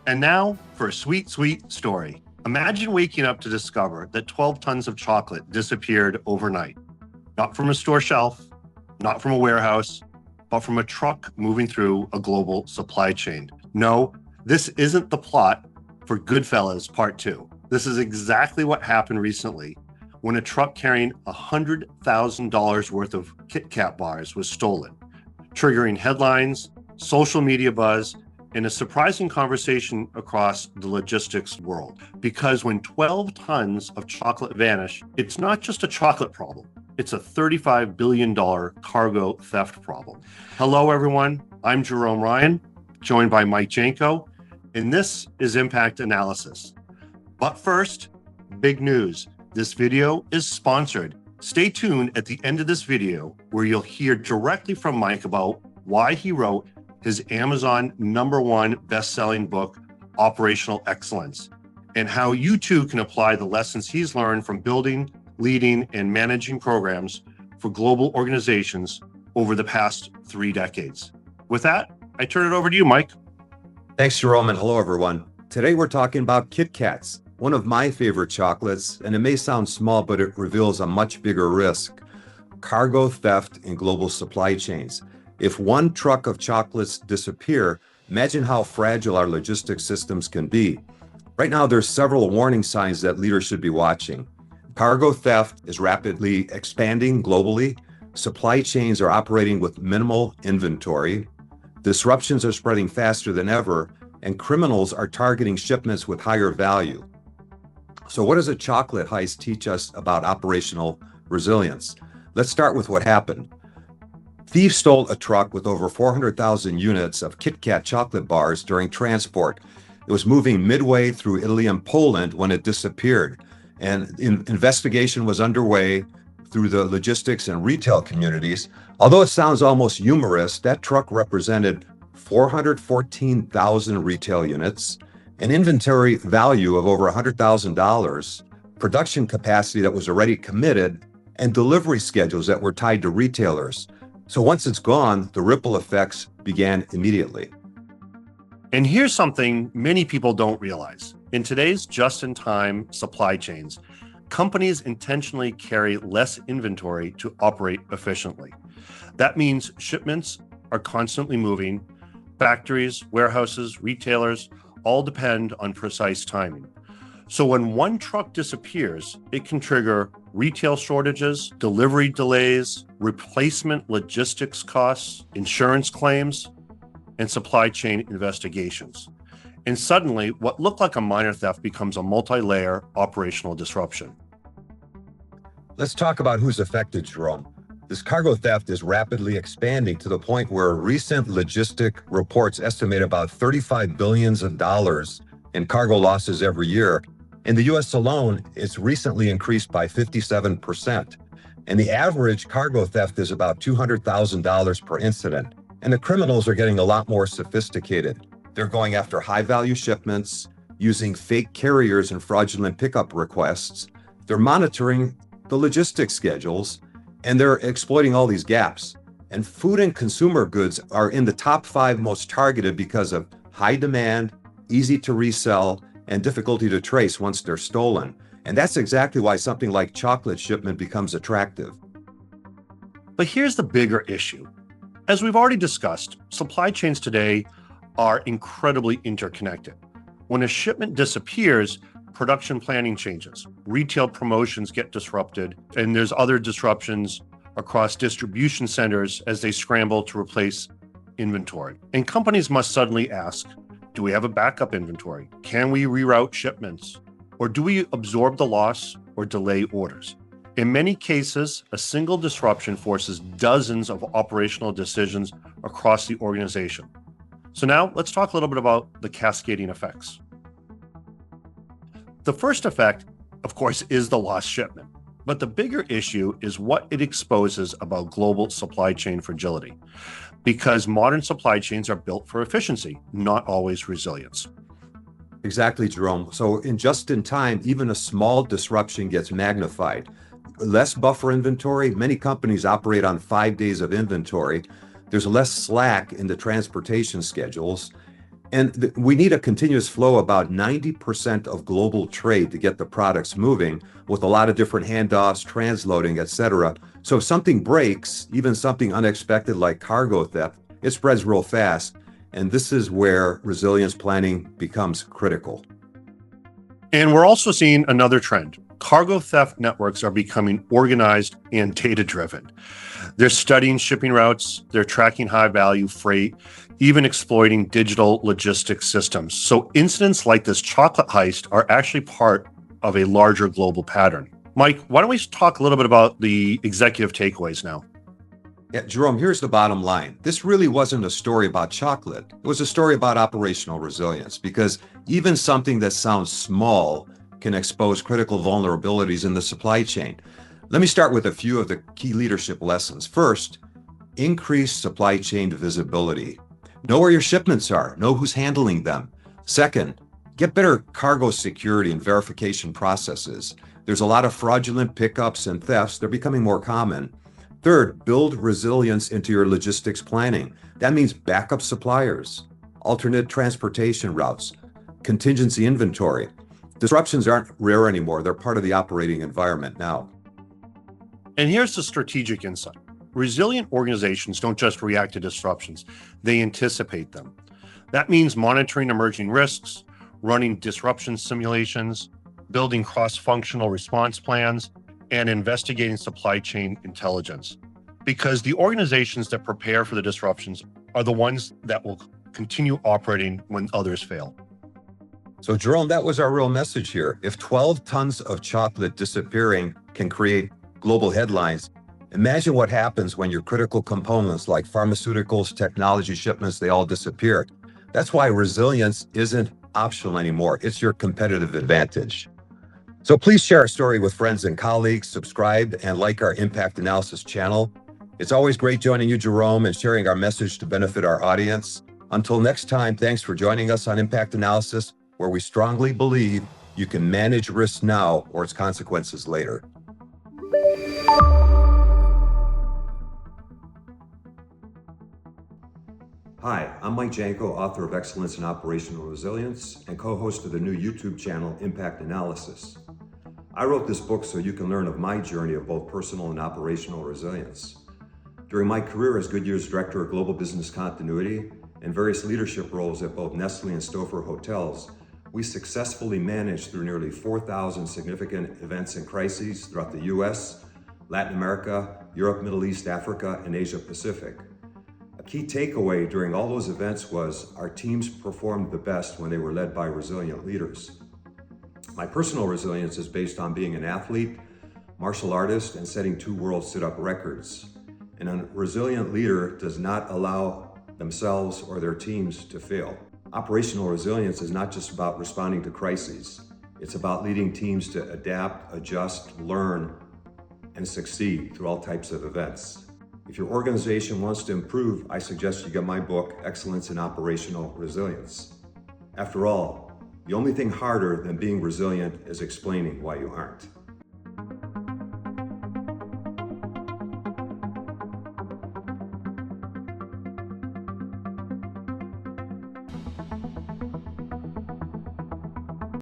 And now for a sweet, sweet story. Imagine waking up to discover that 12 tons of chocolate disappeared overnight. Not from a store shelf, not from a warehouse, but from a truck moving through a global supply chain. No, this isn't the plot for Goodfellas Part 2. This is exactly what happened recently when a truck carrying $100,000 worth of Kit Kat bars was stolen, triggering headlines, social media buzz, and a surprising conversation across the logistics world. Because when 12 tons of chocolate vanish, it's not just a chocolate problem. It's a $35 billion cargo theft problem. Hello, everyone. I'm Jerome Ryan, joined by Mike Janko, and this is Impact Analysis. But first, big news. This video is sponsored. Stay tuned at the end of this video where you'll hear directly from Mike about why he wrote his Amazon #1 best-selling book, Operational Excellence, and how you too can apply the lessons he's learned from building, leading, and managing programs for global organizations over the past 3 decades. With that, I turn it over to you, Mike. Thanks, Jerome, and hello, everyone. Today, we're talking about Kit Kats, one of my favorite chocolates, and it may sound small, but it reveals a much bigger risk: cargo theft in global supply chains. If one truck of chocolates disappear, imagine how fragile our logistics systems can be. Right now, there's several warning signs that leaders should be watching. Cargo theft is rapidly expanding globally. Supply chains are operating with minimal inventory. Disruptions are spreading faster than ever, and criminals are targeting shipments with higher value. So what does a chocolate heist teach us about operational resilience? Let's start with what happened. Thieves stole a truck with over 400,000 units of Kit Kat chocolate bars during transport. It was moving midway through Italy and Poland when it disappeared. And investigation was underway through the logistics and retail communities. Although it sounds almost humorous, that truck represented 414,000 retail units, an inventory value of over $100,000, production capacity that was already committed, and delivery schedules that were tied to retailers. So once it's gone, the ripple effects began immediately. And here's something many people don't realize. In today's just-in-time supply chains, companies intentionally carry less inventory to operate efficiently. That means shipments are constantly moving. Factories, warehouses, retailers all depend on precise timing. So when one truck disappears, it can trigger retail shortages, delivery delays, replacement logistics costs, insurance claims, and supply chain investigations. And suddenly, what looked like a minor theft becomes a multi-layer operational disruption. Let's talk about who's affected, Jerome. This cargo theft is rapidly expanding to the point where recent logistic reports estimate about $35 billion in cargo losses every year. In the US alone, it's recently increased by 57%. And the average cargo theft is about $200,000 per incident. And the criminals are getting a lot more sophisticated. They're going after high-value shipments, using fake carriers and fraudulent pickup requests. They're monitoring the logistics schedules, and they're exploiting all these gaps. And food and consumer goods are in the top 5 most targeted because of high demand, easy to resell, and difficulty to trace once they're stolen. And that's exactly why something like chocolate shipment becomes attractive. But here's the bigger issue. As we've already discussed, supply chains today are incredibly interconnected. When a shipment disappears, production planning changes, retail promotions get disrupted, and there's other disruptions across distribution centers as they scramble to replace inventory. And companies must suddenly ask, do we have a backup inventory? Can we reroute shipments? Or do we absorb the loss or delay orders? In many cases, a single disruption forces dozens of operational decisions across the organization. So now let's talk a little bit about the cascading effects. The first effect, of course, is the lost shipment. But the bigger issue is what it exposes about global supply chain fragility, because modern supply chains are built for efficiency, not always resilience. Exactly, Jerome. So in just in time, even a small disruption gets magnified. Less buffer inventory. Many companies operate on 5 days of inventory. There's less slack in the transportation schedules. And we need a continuous flow about 90% of global trade to get the products moving, with a lot of different handoffs, transloading, etc. So if something breaks, even something unexpected like cargo theft, it spreads real fast. And this is where resilience planning becomes critical. And we're also seeing another trend. Cargo theft networks are becoming organized and data-driven. They're studying shipping routes, they're tracking high-value freight, even exploiting digital logistics systems. So incidents like this chocolate heist are actually part of a larger global pattern. Mike, why don't we talk a little bit about the executive takeaways now? Yeah, Jerome, here's the bottom line. This really wasn't a story about chocolate. It was a story about operational resilience, because even something that sounds small can expose critical vulnerabilities in the supply chain. Let me start with a few of the key leadership lessons. First, increase supply chain visibility. Know where your shipments are, know who's handling them. Second, get better cargo security and verification processes. There's a lot of fraudulent pickups and thefts. They're becoming more common. Third, build resilience into your logistics planning. That means backup suppliers, alternate transportation routes, contingency inventory. Disruptions aren't rare anymore. They're part of the operating environment now. And here's the strategic insight. Resilient organizations don't just react to disruptions, they anticipate them. That means monitoring emerging risks, running disruption simulations, building cross-functional response plans, and investigating supply chain intelligence. Because the organizations that prepare for the disruptions are the ones that will continue operating when others fail. So Jerome, that was our real message here. If 12 tons of chocolate disappearing can create global headlines, imagine what happens when your critical components like pharmaceuticals, technology shipments, they all disappear. That's why resilience isn't optional anymore. It's your competitive advantage. So please share our story with friends and colleagues, subscribe and like our Impact Analysis channel. It's always great joining you, Jerome, and sharing our message to benefit our audience. Until next time, thanks for joining us on Impact Analysis, where we strongly believe you can manage risks now or its consequences later. Hi, I'm Mike Janko, author of Excellence in Operational Resilience and co-host of the new YouTube channel, Impact Analysis. I wrote this book so you can learn of my journey of both personal and operational resilience. During my career as Goodyear's Director of Global Business Continuity and various leadership roles at both Nestle and Stouffer Hotels, we successfully managed through nearly 4,000 significant events and crises throughout the US, Latin America, Europe, Middle East, Africa, and Asia Pacific. A key takeaway during all those events was our teams performed the best when they were led by resilient leaders. My personal resilience is based on being an athlete, martial artist, and setting 2 world sit-up records. And a resilient leader does not allow themselves or their teams to fail. Operational resilience is not just about responding to crises. It's about leading teams to adapt, adjust, learn, and succeed through all types of events. If your organization wants to improve, I suggest you get my book, Excellence in Operational Resilience. After all, the only thing harder than being resilient is explaining why you aren't.